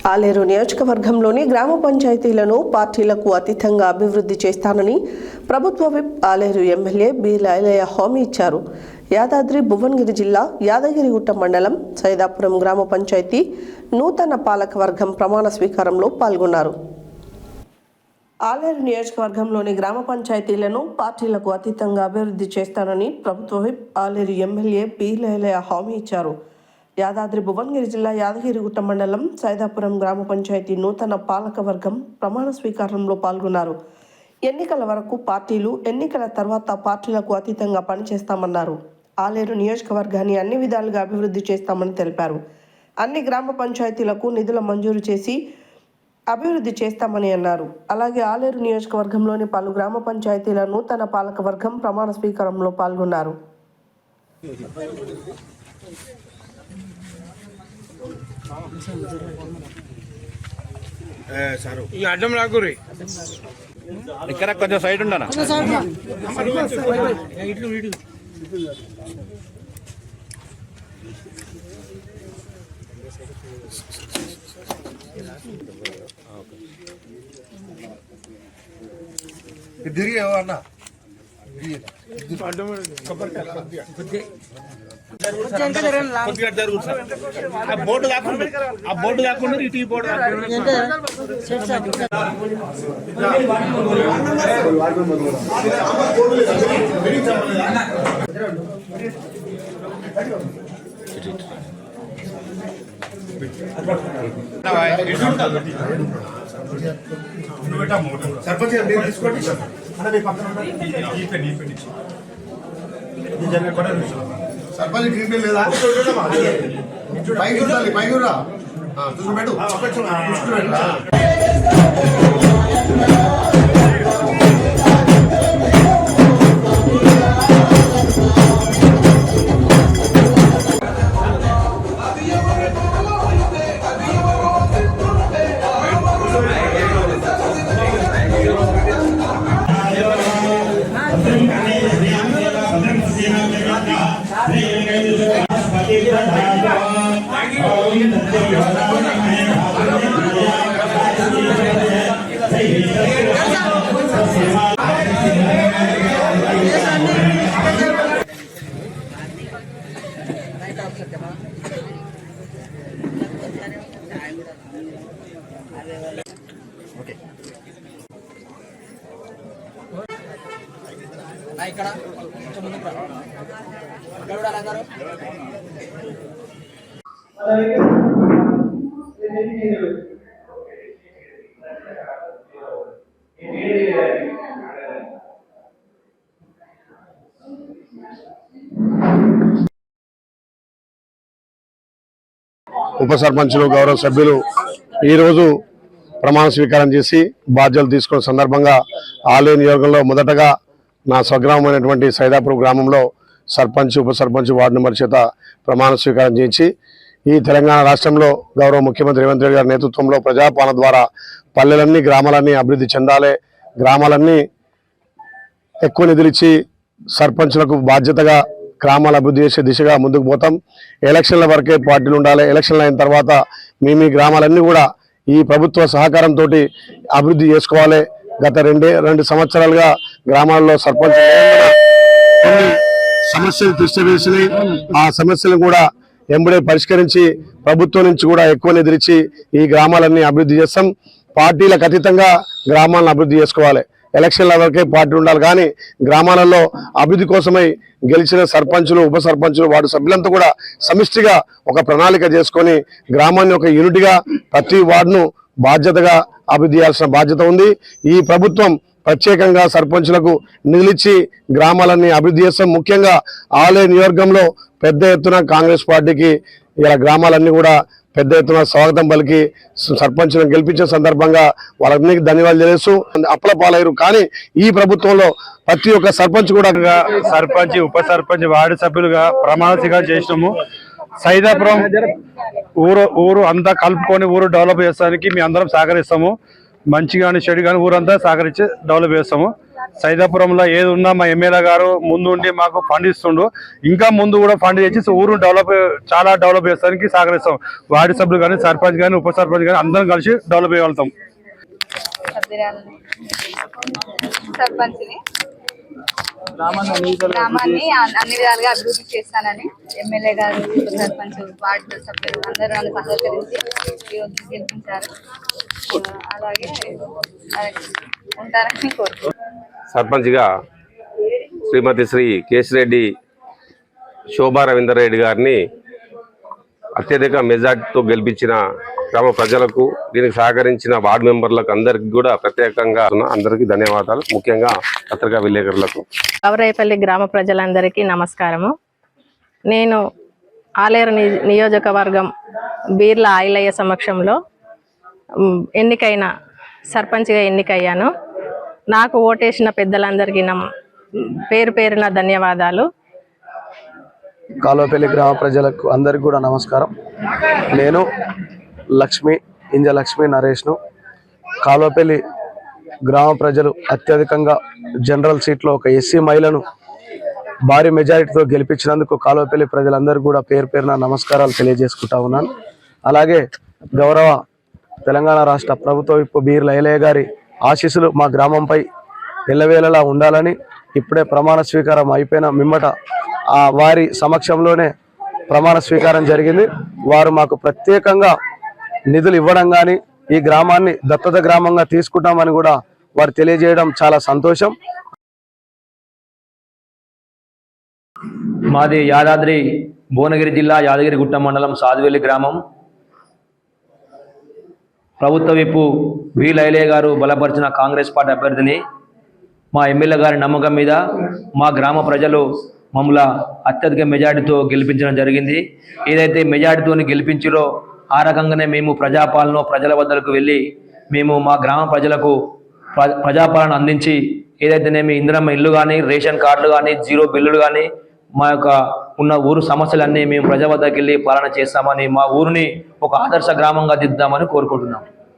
ఆలేరు నియోజకవర్గంలోని గ్రామ పంచాయతీలను పార్టీలకు అతీతంగా అభివృద్ధి చేస్తానని ప్రభుత్వ whip Aler MLA B Ailaiah హామీ ఇచ్చారు. యాదాద్రి భువనగిరి జిల్లా యాదగిరిగుట్ట మండలం సైదాపురం గ్రామ పంచాయతీ నూతన పాలకవర్గం ప్రమాణ స్వీకారంలో పాల్గొన్నారు. ఆలేరు నియోజకవర్గంలోని గ్రామ పంచాయతీలను పార్టీలకు అతీతంగా అభివృద్ధి చేస్తానని ప్రభుత్వ whip Aler MLA B Ailaiah హామీ ఇచ్చారు. యాదాద్రి భువనగిరి జిల్లా యాదగిరిగుట్ట మండలం సైదాపురం గ్రామ పంచాయతీ నూతన పాలకవర్గం ప్రమాణ స్వీకారంలో పాల్గొన్నారు. ఎన్నికల వరకు పార్టీలు, ఎన్నికల తర్వాత పార్టీలకు అతీతంగా పనిచేస్తామన్నారు. ఆలేరు నియోజకవర్గాన్ని అన్ని విధాలుగా అభివృద్ధి చేస్తామని తెలిపారు. అన్ని గ్రామ పంచాయతీలకు నిధుల మంజూరు చేసి అభివృద్ధి చేస్తామని అన్నారు. అలాగే ఆలేరు నియోజకవర్గంలోని పలు గ్రామ పంచాయతీల నూతన పాలకవర్గం ప్రమాణ స్వీకారంలో పాల్గొన్నారు. ఈ అడ్డం రాకురి ఇక్కడ కొంచెం సైడ్ ఉండనా తిరిగి అన్న బోర్డు కాకుండా ఇటు బోర్డు సర్పంచ్ తీసుకోండి సర్పంచ్ గ్రీన్ లేదా పైకి ఉండాలి, పైకి రా చూసుకుంటూ ఇక్కడ కొంచెం ముందు కూడా అలాగారు ఉప సర్పంచులు, గౌరవ సభ్యులు ఈరోజు ప్రమాణ స్వీకారం చేసి బాధ్యతలు తీసుకున్న సందర్భంగా ఆలేరు నియోజకవర్గంలో మొదటగా నా స్వగ్రామమైనటువంటి సైదాపురం గ్రామంలో సర్పంచ్, ఉప సర్పంచ్, వార్డు మెంబర్ చేత ప్రమాణ స్వీకారం చేయించి ఈ తెలంగాణ రాష్ట్రంలో గౌరవ ముఖ్యమంత్రి రేవంత్ రెడ్డి గారి నేతృత్వంలో ప్రజాపాలన ద్వారా పల్లెలన్నీ, గ్రామాలన్నీ అభివృద్ధి చెందాలి, గ్రామాలన్నీ ఎక్కువ నిధులిచ్చి సర్పంచులకు బాధ్యతగా గ్రామాల అభివృద్ధి చేసే దిశగా ముందుకు పోతాం. ఎలక్షన్ల వరకే పార్టీలు ఉండాలి. ఎలక్షన్లు అయిన తర్వాత మీ గ్రామాలన్నీ కూడా ఈ ప్రభుత్వ సహకారంతో అభివృద్ధి చేసుకోవాలి. గత రెండు సంవత్సరాలుగా గ్రామాల్లో సర్పంచ్ సమస్యలు దృష్టి వేసినాయి. ఆ సమస్యలను కూడా ఎంబడే పరిష్కరించి ప్రభుత్వం నుంచి కూడా ఎక్కువ నిధులిచ్చి ఈ గ్రామాలన్నీ అభివృద్ధి చేస్తాం. పార్టీలకు అతీతంగా గ్రామాలను అభివృద్ధి చేసుకోవాలి. ఎలక్షన్ల వరకే పార్టీ ఉండాలి, కానీ గ్రామాలలో అభివృద్ధి కోసమై గెలిచిన సర్పంచులు, ఉప సర్పంచులు, వార్డు సభ్యులంతా కూడా సమిష్టిగా ఒక ప్రణాళిక చేసుకొని గ్రామాన్ని ఒక యూనిట్గా ప్రతి వార్డును బాధ్యతగా అభివృద్ధి చేయాల్సిన బాధ్యత ఉంది. ఈ ప్రభుత్వం ప్రత్యేకంగా సర్పంచులకు నిధులిచ్చి గ్రామాలన్నీ అభివృద్ధి చేస్తాం. ముఖ్యంగా ఆలేరు నియోజకవర్గంలో పెద్ద ఎత్తున కాంగ్రెస్ పార్టీకి ఇలా గ్రామాలన్నీ కూడా పెద్ద ఎత్తున స్వాగతం పలికి సర్పంచులను గెలిపించిన సందర్భంగా వాళ్ళందరికీ ధన్యవాదాలు తెలుస్తూ అప్పల పాలయ్యారు. కానీ ఈ ప్రభుత్వంలో ప్రతి ఒక్క సర్పంచ్ కూడా సర్పంచ్, ఉప సర్పంచ్, వార్డు సభ్యులుగా ప్రమాణ స్వీకారం చేసినాము. సైదాపురం ఊరు అంతా కలుపుకొని ఊరు డెవలప్ చేస్తానికి మీ అందరం సహకరిస్తాము. మంచి కానీ చెడు కానీ ఊరంతా సహకరించి డెవలప్ చేస్తాము. సైదాపురంలో ఏది ఉన్నా మా ఎమ్మెల్యే గారు ముందు ఉండి మాకు ఫండ్ ఇస్తుండు. ఇంకా ముందు కూడా ఫండ్ తెచ్చి ఊరు చాలా డెవలప్ చేస్తానికి సహకరిస్తాం. వార్డు సభ్యులు కానీ, సర్పంచ్ కానీ, ఉప సర్పంచ్ కానీ అందరం కలిసి డెవలప్ చేయగలుగుతాం. సర్పంచ్ని గ్రామాన్ని అన్ని విధాలుగా అభివృద్ధి చేస్తానని ఎమ్మెల్యే గారు, సర్పంచ్, వార్డు సభ్యులు అందరూ నన్ను సహకరించి గెలిపించారు. అలాగే ఉంటారని కోరుకుంటున్నాను. సర్పంచ్గా శ్రీమతి శ్రీ కేశిరెడ్డి శోభా రవీందర్ రెడ్డి గారిని అత్యధిక మెజార్టీతో గెలిపించిన గ్రామ ప్రజలకు, దీనికి సహకరించిన వార్డు మెంబర్లకు అందరికీ కూడా ప్రత్యేకంగా అందరికీ ధన్యవాదాలు. ముఖ్యంగా పత్రికా విలేకరులకు. గౌరైపల్లి గ్రామ ప్రజలందరికీ నమస్కారము. నేను ఆలేరు నియోజకవర్గం బీర్ల ఆయిలయ్య సమక్షంలో సర్పంచ్గా ఎన్నికయ్యాను. నాకు ఓటేసిన పెద్దలందరికీ పేరు పేరున ధన్యవాదాలు. కాలువపల్లి గ్రామ ప్రజలకు అందరికీ కూడా నమస్కారం. నేను లక్ష్మీ నరేష్ను కాలువపల్లి గ్రామ ప్రజలు అత్యధికంగా జనరల్ సీట్లో ఒక ఎస్సీ మహిళను భారీ మెజారిటీతో గెలిపించినందుకు కాలువపల్లి ప్రజలందరూ కూడా పేరు పేరున నమస్కారాలు తెలియజేసుకుంటా ఉన్నాను. అలాగే గౌరవ తెలంగాణ రాష్ట్ర ప్రభుత్వ విప్ బీర్ల ఐలయ్య గారి ఆశీస్సులు మా గ్రామంపై ఎల్లవేళలా ఉండాలని ఇప్పుడే ప్రమాణ స్వీకారం అయిపోయిన మిమ్మట వారి సమక్షంలోనే ప్రమాణ స్వీకారం జరిగింది. వారు మాకు ప్రత్యేకంగా నిధులు ఇవ్వడం కానీ, ఈ గ్రామాన్ని దత్తత గ్రామంగా తీసుకుంటామని కూడా వారు తెలియజేయడం చాలా సంతోషం. మాది భువనగిరి జిల్లా యాదగిరిగుట్ట మండలం సాధువెల్లి గ్రామం. ప్రభుత్వ విప్పు బి లైలే గారు బలపరిచిన కాంగ్రెస్ పార్టీ అభ్యర్థిని మా ఎమ్మెల్యే గారి నమ్మకం మీద మా గ్రామ ప్రజలు మమ్మల్ని అత్యధిక మెజార్టీతో గెలిపించడం జరిగింది. ఏదైతే మెజార్టీతో గెలిపించారో ఆ రకంగానే మేము ప్రజల వద్దకు వెళ్ళి మేము మా గ్రామ ప్రజలకు ప్రజాపాలన అందించి, ఏదైతేనేమి ఇందిరమ్మ ఇల్లు కానీ, రేషన్ కార్డులు కానీ, జీరో బిల్లులు కానీ, మా యొక్క ఉన్న ఊరు సమస్యలన్నీ మేము ప్రజల వద్దకు వెళ్ళి పాలన చేస్తామని, మా ఊరిని ఒక ఆదర్శ గ్రామంగా దిద్దామని కోరుకుంటున్నాం.